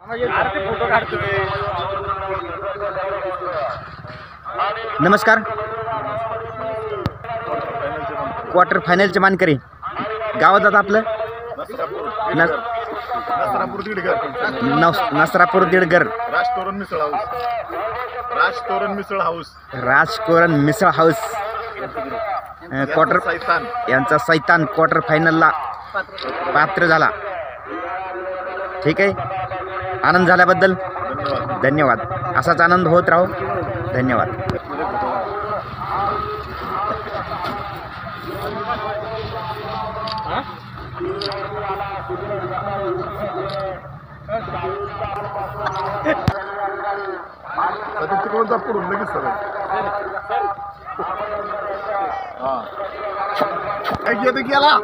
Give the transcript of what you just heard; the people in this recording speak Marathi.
फोटो काढतोय। नमस्कार। क्वार्टर फायनलचे मानकरी गावात आता आपलं नसरापूर दीडगर राजतोरण मिसळ हाऊस क्वार्टर यांचा सैतान क्वार्टर फायनलला पात्र झाला। ठीक आहे, आनंद झाल्याबद्दल धन्यवाद। असाच आनंद होत राहो। धन्यवाद। तिकडून पुढून लगेच सर गेला